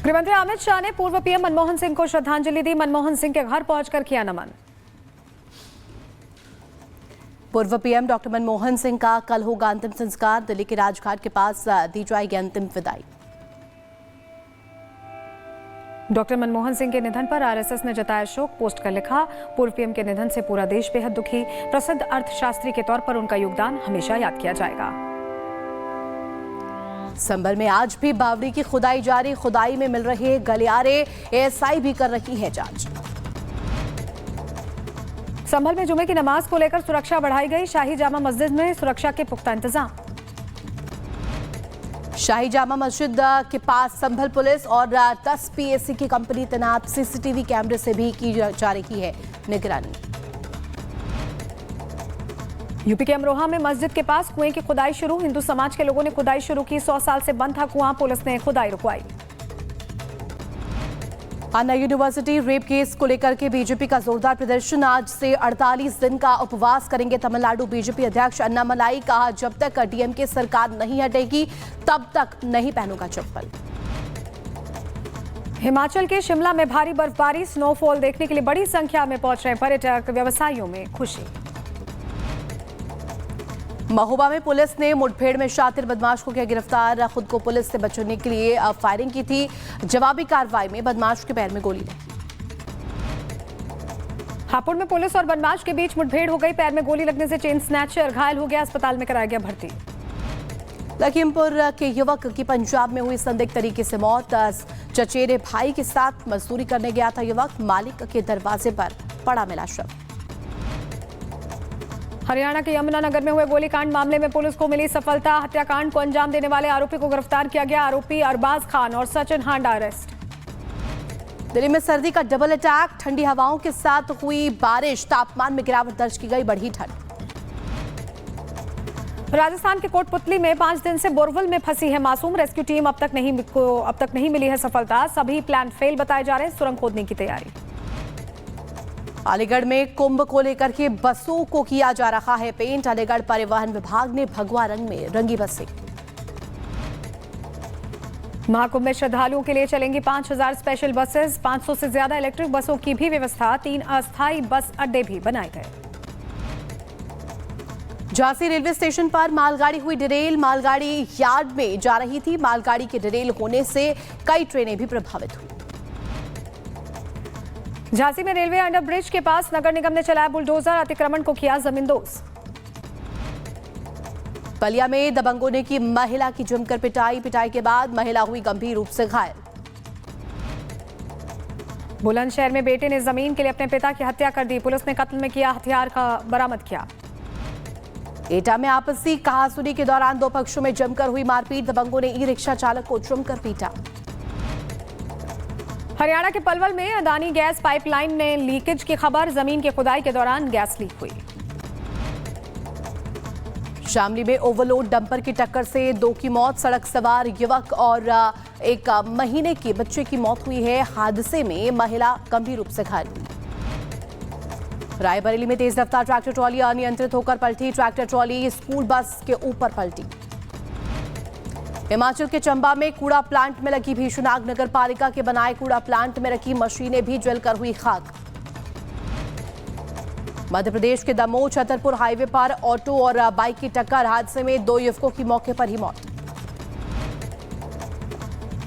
गृहमंत्री अमित शाह ने पूर्व पीएम मनमोहन सिंह को श्रद्धांजलि दी। मनमोहन सिंह के घर पहुंचकर किया नमन। पूर्व पीएम डॉक्टर मनमोहन सिंह का कल होगा अंतिम संस्कार। दिल्ली के राजघाट के पास दी जाएगी अंतिम विदाई। डॉक्टर मनमोहन सिंह के निधन पर आरएसएस ने जताया शोक। पोस्ट कर लिखा, पूर्व पीएम के निधन से पूरा देश बेहद दुखी। प्रसिद्ध अर्थशास्त्री के तौर पर उनका योगदान हमेशा याद किया जाएगा। संभल में आज भी बावड़ी की खुदाई जारी। खुदाई में मिल रहे गलियारे। एएसआई भी कर रही है जांच। संभल में जुमे की नमाज को लेकर सुरक्षा बढ़ाई गई। शाही जामा मस्जिद में सुरक्षा के पुख्ता इंतजाम। शाही जामा मस्जिद के पास संभल पुलिस और 10 पीएसी की कंपनी तैनात। सीसीटीवी कैमरे से भी की जा रही है निगरानी। यूपी के अमरोहा में मस्जिद के पास कुएं की खुदाई शुरू। हिंदू समाज के लोगों ने खुदाई शुरू की। 100 साल से बंद था कुआं। पुलिस ने खुदाई रुकवाई। अन्ना यूनिवर्सिटी रेप केस को लेकर के बीजेपी का जोरदार प्रदर्शन। आज से 48 दिन का उपवास करेंगे तमिलनाडु बीजेपी अध्यक्ष अन्नामलाई। कहा, जब तक डीएमके सरकार नहीं हटेगी तब तक नहीं पहनूंगा चप्पल। हिमाचल के शिमला में भारी बर्फबारी। स्नोफॉल देखने के लिए बड़ी संख्या में पहुंच रहे पर्यटक। व्यवसायियों में खुशी। महोबा में पुलिस ने मुठभेड़ में शातिर बदमाश को किया गिरफ्तार। खुद को पुलिस से बचाने के लिए फायरिंग की थी। जवाबी कार्रवाई में बदमाश के पैर में गोली लगी। हापुड़ में पुलिस और बदमाश के बीच मुठभेड़ हो गई। पैर में गोली लगने से चेन स्नैचर घायल हो गया। अस्पताल में कराया गया भर्ती। लखीमपुर के युवक की पंजाब में हुई संदिग्ध तरीके से मौत। चचेरे भाई के साथ मजदूरी करने गया था युवक। मालिक के दरवाजे पर पड़ा मिला शव। हरियाणा के यमुनानगर में हुए गोलीकांड मामले में पुलिस को मिली सफलता। हत्याकांड को अंजाम देने वाले आरोपी को गिरफ्तार किया गया। आरोपी अरबाज खान और सचिन हांडा अरेस्ट। दिल्ली में सर्दी का डबल अटैक। ठंडी हवाओं के साथ हुई बारिश। तापमान में गिरावट दर्ज की गई। बढ़ी ठंड। राजस्थान के कोटपुतली में 5 दिन से बोरवेल में फंसी है मासूम। रेस्क्यू टीम अब तक नहीं मिली है सफलता। सभी प्लान फेल बताए जा रहे हैं। सुरंग खोदने की तैयारी। अलीगढ़ में कुंभ को लेकर के बसों को किया जा रहा है पेंट। अलीगढ़ परिवहन विभाग ने भगवा रंग में रंगी बसें। महाकुंभ में श्रद्धालुओं के लिए चलेंगी 5000 स्पेशल बसेस। 500 से ज्यादा इलेक्ट्रिक बसों की भी व्यवस्था। 3 अस्थायी बस अड्डे भी बनाए गए। झांसी रेलवे स्टेशन पर मालगाड़ी हुई डिरेल। मालगाड़ी यार्ड में जा रही थी। मालगाड़ी के डिरेल होने से कई ट्रेनें भी प्रभावित हुई। झांसी में रेलवे अंडरब्रिज के पास नगर निगम ने चलाया बुलडोजर। अतिक्रमण को किया जमींदोज। बलिया में दबंगों ने की महिला की जमकर पिटाई। पिटाई के बाद महिला हुई गंभीर रूप से घायल। बुलंदशहर में बेटे ने जमीन के लिए अपने पिता की हत्या कर दी। पुलिस ने कत्ल में किया हथियार का बरामद किया। एटा में आपसी कहासुनी के दौरान 2 पक्षों में जमकर हुई मारपीट। दबंगों ने ई-रिक्शा चालक को जमकर पीटा। हरियाणा के पलवल में अदानी गैस पाइपलाइन ने लीकेज की खबर। जमीन की खुदाई के दौरान गैस लीक हुई। शामली में ओवरलोड डंपर की टक्कर से 2 की मौत। सड़क सवार युवक और 1 महीने के बच्चे की मौत हुई है। हादसे में महिला गंभीर रूप से घायल हुई। रायबरेली में तेज रफ्तार ट्रैक्टर ट्रॉली अनियंत्रित होकर पलटी। ट्रैक्टर ट्रॉली स्कूल बस के ऊपर पलटी। हिमाचल के चंबा में कूड़ा प्लांट में लगी भीषण आग। नगर पालिका के बनाए कूड़ा प्लांट में रखी मशीनें भी जलकर हुई खाक। मध्य प्रदेश के दमोह छतरपुर हाईवे पर ऑटो और बाइक की टक्कर। हादसे में 2 युवकों की मौके पर ही मौत।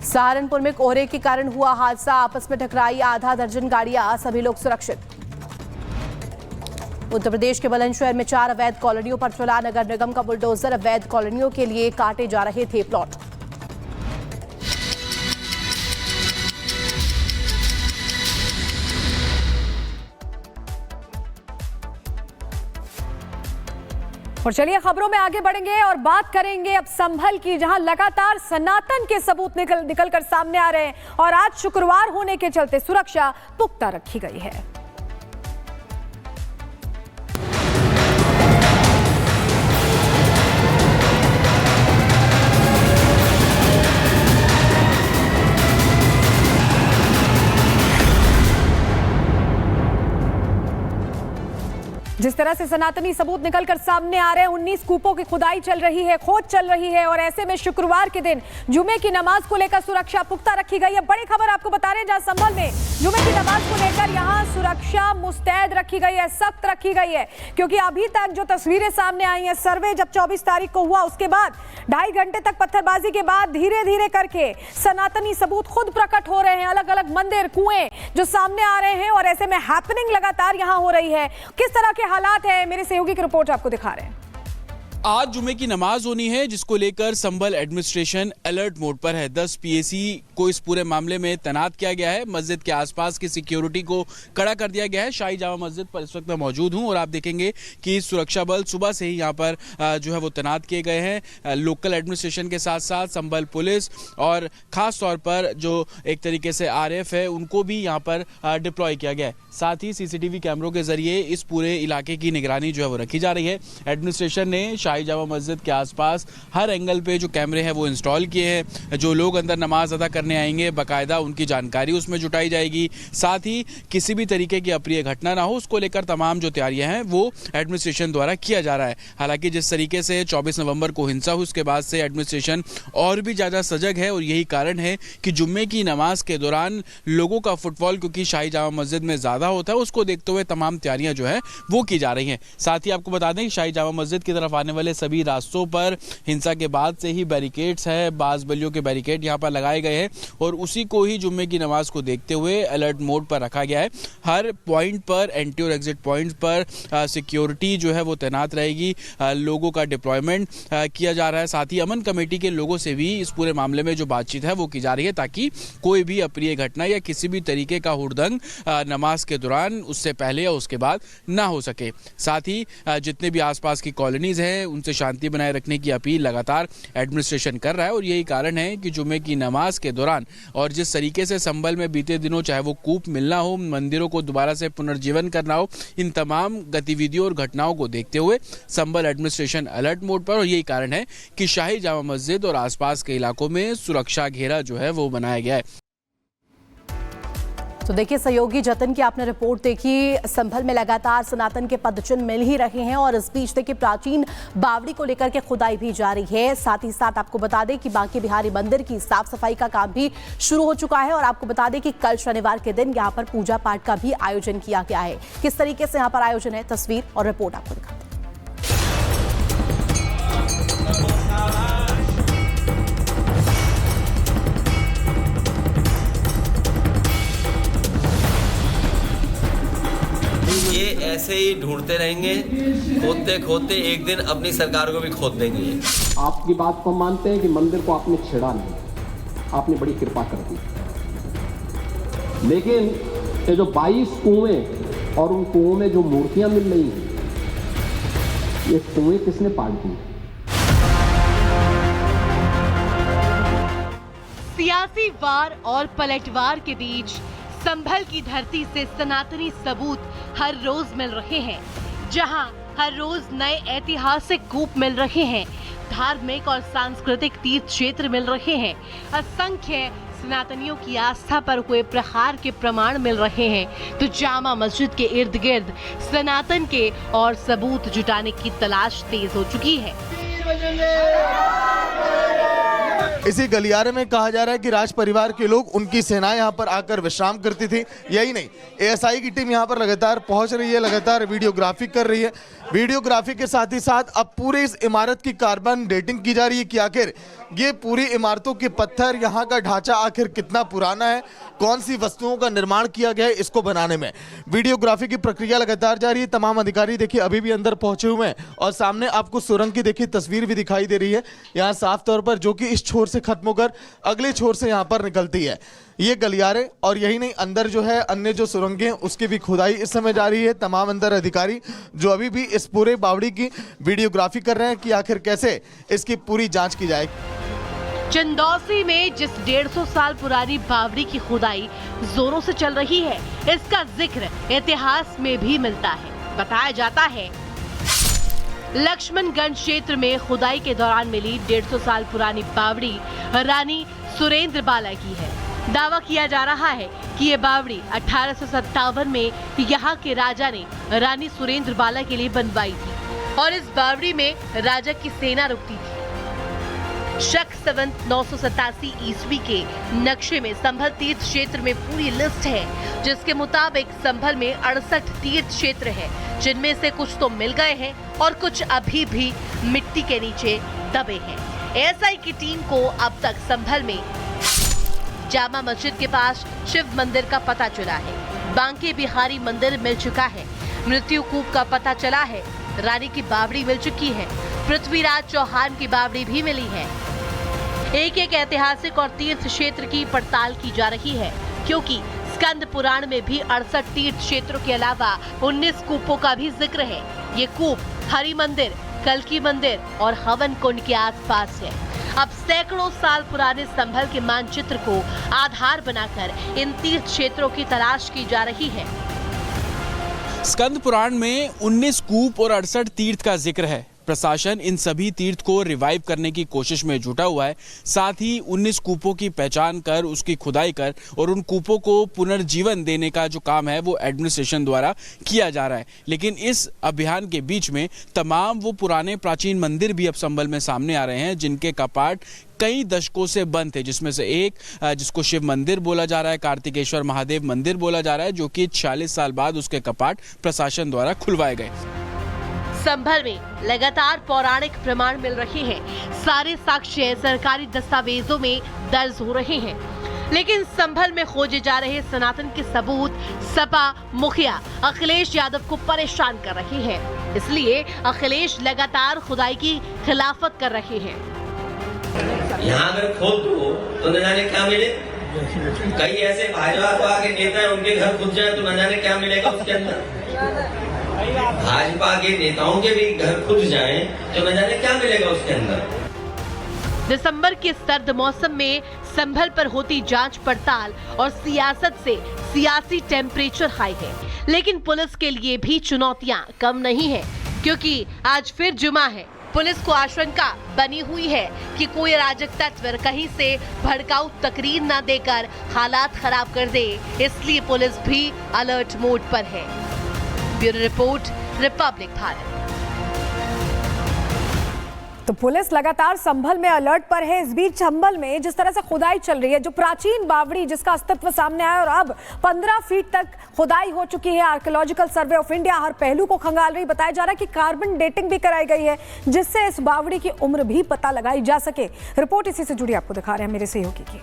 सहारनपुर में कोहरे के कारण हुआ हादसा। आपस में टकराई आधा दर्जन गाड़ियां। सभी लोग सुरक्षित। उत्तर प्रदेश के बुलंदशहर में 4 अवैध कॉलोनियों पर चला नगर निगम का बुलडोजर। अवैध कॉलोनियों के लिए काटे जा रहे थे प्लॉट। और चलिए खबरों में आगे बढ़ेंगे और बात करेंगे अब संभल की, जहां लगातार सनातन के सबूत निकलकर सामने आ रहे हैं और आज शुक्रवार होने के चलते सुरक्षा पुख्ता रखी गई है। जिस जिस तरह से सनातनी सबूत निकलकर सामने आ रहे हैं, 19 कूपों की खुदाई चल रही है, खोज चल रही है और ऐसे में शुक्रवार के दिन जुमे की नमाज को लेकर सुरक्षा पुख्ता रखी गई है। बड़ी खबर आपको बता रहे हैं, जहां संभल में जुमे की नमाज को लेकर यहां सुरक्षा मुस्तैद रखी गई है, सख्त रखी गई है, क्योंकि अभी तक जो तस्वीरें सामने आई हैं, सर्वे जब 24 तारीख को हुआ उसके बाद 2.5 घंटे तक पत्थरबाजी के बाद धीरे धीरे करके सनातनी सबूत खुद प्रकट हो रहे हैं। अलग अलग मंदिर, कुएं जो सामने आ रहे हैं और ऐसे में हैपनिंग लगातार यहां हो रही है। किस तरह के हालात हैं, मेरे सहयोगी की रिपोर्ट आपको दिखा रहे हैं। आज जुमे की नमाज होनी है, जिसको लेकर संभल एडमिनिस्ट्रेशन अलर्ट मोड पर है। 10 पीएसी को इस पूरे मामले में तैनात किया गया है। मस्जिद के आसपास की सिक्योरिटी को कड़ा कर दिया गया है। शाही जामा मस्जिद पर इस वक्त मैं मौजूद हूं और आप देखेंगे कि सुरक्षा बल सुबह से ही यहां पर जो है वो तैनात किए गए हैं। लोकल एडमिनिस्ट्रेशन के साथ साथ संभल पुलिस और खास तौर पर जो एक तरीके से आरएफ है, उनको भी यहाँ पर डिप्लॉय किया गया है। साथ ही सीसीटीवी कैमरों के जरिए इस पूरे इलाके की निगरानी जो है वो रखी जा रही है। एडमिनिस्ट्रेशन ने शाही जामा मस्जिद के आसपास हर एंगल पे जो कैमरे हैं वो इंस्टॉल किए हैं। जो लोग अंदर नमाज अदा करने आएंगे, बाकायदा उनकी जानकारी उसमें जुटाई जाएगी। साथ ही किसी भी तरीके की अप्रिय घटना ना हो, उसको लेकर तमाम जो तैयारियां हैं वो एडमिनिस्ट्रेशन द्वारा किया जा रहा है। हालांकि जिस तरीके से 24 नवंबर को हिंसा हुई, उसके बाद से एडमिनिस्ट्रेशन और भी ज़्यादा सजग है और यही कारण है कि जुम्मे की नमाज के दौरान लोगों का फुटफॉल क्योंकि शाही जामा मस्जिद में ज़्यादा होता है, उसको देखते हुए तमाम तैयारियां जो है वो की जा रही हैं। साथ ही आपको बता दें कि शाही जामा मस्जिद की तरफ आने वाले सभी रास्तों पर हिंसा के बाद से ही बैरिकेड्स है, बाज बलियों के बैरिकेड यहाँ पर लगाए गए हैं और उसी को ही जुम्मे की नमाज को देखते हुए अलर्ट मोड पर रखा गया है। हर पॉइंट पर, एंट्री और एग्जिट पॉइंट पर सिक्योरिटी जो है वो तैनात रहेगी। लोगों का डिप्लॉयमेंट किया जा रहा है। साथ ही अमन कमेटी के लोगों से भी इस पूरे मामले में जो बातचीत है वो की जा रही है, ताकि कोई भी अप्रिय घटना या किसी भी तरीके का हुड़दंग नमाज के दौरान, उससे पहले या उसके बाद ना हो सके। साथ ही जितने भी आसपास की कॉलोनीज हैं उनसे शांति बनाए रखने की अपील लगातार एडमिनिस्ट्रेशन कर रहा है और यही कारण है कि जुमे की नमाज के दौरान और जिस तरीके से संभल में बीते दिनों चाहे वो कूप मिलना हो, मंदिरों को दोबारा से पुनर्जीवन करना हो, इन तमाम गतिविधियों और घटनाओं को देखते हुए संभल एडमिनिस्ट्रेशन अलर्ट मोड पर और यही कारण है कि शाही जामा मस्जिद और आसपास के इलाकों में सुरक्षा घेरा जो है वो बनाया गया है। तो देखिए सहयोगी जतन की आपने रिपोर्ट देखी, संभल में लगातार सनातन के पदचिन्ह मिल ही रहे हैं और इस बीच देखिए प्राचीन बावड़ी को लेकर के खुदाई भी जारी है। साथ ही साथ आपको बता दें कि बांके बिहारी मंदिर की साफ सफाई का काम भी शुरू हो चुका है और आपको बता दें कि कल शनिवार के दिन यहाँ पर पूजा पाठ का भी आयोजन किया गया है। किस तरीके से यहाँ पर आयोजन है, तस्वीर और रिपोर्ट आपको दिखाते हैं। ये ऐसे ही ढूंढते रहेंगे, खोदते खोदते एक दिन अपनी सरकार को भी खोद देंगे। आपकी बात को मानते हैं कि मंदिर को आपने छेड़ा नहीं, आपने बड़ी कृपा कर दी, लेकिन ये जो 22 कुएं और उन कुओं में जो मूर्तियां मिल रही हैं, ये कुएं किसने पाट दी? सियासी वार और पलटवार के बीच संभल की धरती से सनातनी सबूत हर रोज मिल रहे हैं, जहां हर रोज नए ऐतिहासिक कूप मिल रहे हैं, धार्मिक और सांस्कृतिक तीर्थ क्षेत्र मिल रहे हैं, असंख्य सनातनियों की आस्था पर हुए प्रहार के प्रमाण मिल रहे हैं। तो जामा मस्जिद के इर्द गिर्द सनातन के और सबूत जुटाने की तलाश तेज हो चुकी है। इसी गलियारे में कहा जा रहा है कि राज परिवार के लोग, उनकी सेना यहाँ पर आकर विश्राम करती थी। यही नहीं, एएसआई की टीम यहाँ पर लगातार पहुँच रही है, लगातार वीडियोग्राफी कर रही है। वीडियोग्राफी के साथ ही साथ अब पूरे इस इमारत की कार्बन डेटिंग की जा रही है कि आखिर ये पूरी इमारतों के पत्थर, यहाँ का ढांचा आखिर कितना पुराना है, कौन सी वस्तुओं का निर्माण किया गया है इसको बनाने में। वीडियोग्राफी की प्रक्रिया लगातार जारी है। तमाम अधिकारी देखिए अभी भी अंदर पहुंचे हुए हैं और सामने आपको सुरंग की देखिए तस्वीर भी दिखाई दे रही है यहाँ साफ तौर पर, जो कि इस छोर से खत्म होकर अगले छोर से यहाँ पर निकलती है ये गलियारे। और यही नहीं, अंदर जो है अन्य जो सुरंगें हैं उसकी भी खुदाई इस समय जारी है। तमाम अंदर अधिकारी जो अभी भी इस पूरे बावड़ी की वीडियोग्राफी कर रहे हैं कि आखिर कैसे इसकी पूरी जांच की जाए। चंदौसी में जिस 150 साल पुरानी बावड़ी की खुदाई जोरों से चल रही है, इसका जिक्र इतिहास में भी मिलता है। बताया जाता है लक्ष्मणगंज क्षेत्र में खुदाई के दौरान मिली 150 साल पुरानी बावड़ी रानी सुरेंद्र बाला की है। दावा किया जा रहा है कि ये बावड़ी 1857 में यहाँ के राजा ने रानी सुरेंद्र बाला के लिए बनवाई थी और इस बावड़ी में राजा की सेना रुकती थी। शक संवत 987 ईस्वी के नक्शे में संभल तीर्थ क्षेत्र में पूरी लिस्ट है, जिसके मुताबिक संभल में 68 तीर्थ क्षेत्र है, जिनमें से कुछ तो मिल गए हैं और कुछ अभी भी मिट्टी के नीचे दबे हैं। एएसआई की टीम को अब तक संभल में जामा मस्जिद के पास शिव मंदिर का पता चला है, बांके बिहारी मंदिर मिल चुका है, मृत्यु कूप का पता चला है, रानी की बावड़ी मिल चुकी है, पृथ्वीराज चौहान की बावड़ी भी मिली है। एक एक ऐतिहासिक और तीर्थ क्षेत्र की पड़ताल की जा रही है, क्योंकि स्कंद पुराण में भी 68 तीर्थ क्षेत्रों के अलावा 19 कूपों का भी जिक्र है। ये कूप हरि मंदिर, कल्की मंदिर और हवन कुंड के आसपास है। अब सैकड़ों साल पुराने संभल के मानचित्र को आधार बनाकर इन तीर्थ क्षेत्रों की तलाश की जा रही है। स्कंद पुराण में 19 कूप और 68 तीर्थ का जिक्र है। प्रशासन इन सभी तीर्थ को रिवाइव करने की कोशिश में जुटा हुआ है। साथ ही 19 कूपों की पहचान कर उसकी खुदाई कर और उन कूपों को पुनर्जीवन देने का जो काम है वो एडमिनिस्ट्रेशन द्वारा किया जा रहा है। लेकिन इस अभियान के बीच में तमाम वो पुराने प्राचीन मंदिर भी अब संभल में सामने आ रहे हैं, जिनके कपाट कई दशकों से बंद थे, जिसमें से एक जिसको शिव मंदिर बोला जा रहा है, कार्तिकेश्वर महादेव मंदिर बोला जा रहा है, जो कि 46 साल बाद उसके कपाट प्रशासन द्वारा खुलवाए गए। संभल में लगातार पौराणिक प्रमाण मिल रहे हैं, सारे साक्ष्य सरकारी दस्तावेजों में दर्ज हो रहे हैं, लेकिन संभल में खोजे जा रहे सनातन के सबूत सपा मुखिया अखिलेश यादव को परेशान कर रहे हैं। इसलिए अखिलेश लगातार खुदाई की खिलाफत कर रहे हैं। यहाँ अगर खोद दो तो न जाने क्या मिले। कई ऐसे भाजपा के नेता हैं, उनके घर खुद जाए तो न जाने क्या मिलेगा उसके अंदर। भाजपा के नेताओं के भी घर खुद जाएं तो न जाने क्या मिलेगा उसके अंदर। दिसंबर के सर्द मौसम में संभल पर होती जांच पड़ताल और सियासत से सियासी टेम्परेचर हाई है, लेकिन पुलिस के लिए भी चुनौतियां कम नहीं है, क्योंकि आज फिर जुमा है। पुलिस को आशंका बनी हुई है कि कोई अराजक तत्व कहीं से भड़काऊ तकरीर न देकर हालात खराब कर दे, इसलिए पुलिस भी अलर्ट मोड पर है। Bureau report, Republic Bharat. तो पुलिस लगातार संभल में अलर्ट पर है। इस बीच संभल में जिस तरह से खुदाई चल रही है, जो प्राचीन बावड़ी जिसका अस्तित्व सामने आया और अब 15 फीट तक खुदाई हो चुकी है, आर्कियोलॉजिकल सर्वे ऑफ इंडिया हर पहलू को खंगाल रही। बताया जा रहा है कि कार्बन डेटिंग भी कराई गई है, जिससे इस बावड़ी की उम्र भी पता लगाई जा सके। रिपोर्ट इसी से जुड़ी आपको दिखा रहे हैं मेरे सहयोगी की।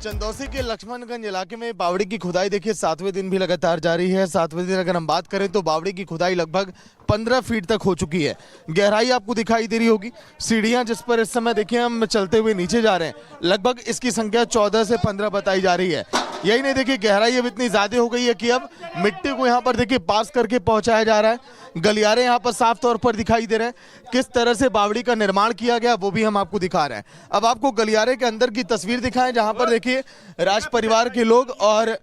चंदौसी के लक्ष्मणगंज इलाके में बावड़ी की खुदाई देखिए 7वें दिन भी लगातार जारी है। 7वें दिन अगर हम बात करें तो बावड़ी की खुदाई लगभग 15 फीट तक हो चुकी है। गहराई आपको दिखाई दे रही होगी। सीढ़ियां जिस पर इस समय देखिए हम चलते हुए नीचे जा रहे हैं, लगभग इसकी संख्या 14 से 15 बताई जा रही है। यही नहीं, देखिए गहराई अब इतनी ज्यादा हो गई है कि अब मिट्टी को यहाँ पर देखिए पास करके पहुंचाया जा रहा है। गलियारे यहाँ पर साफ तौर पर दिखाई दे रहे हैं। किस तरह से बावड़ी का निर्माण किया गया वो भी हम आपको दिखा रहे हैं। अब आपको गलियारे के अंदर की तस्वीर दिखाएं, जहां पर देखिए राज परिवार के लोग और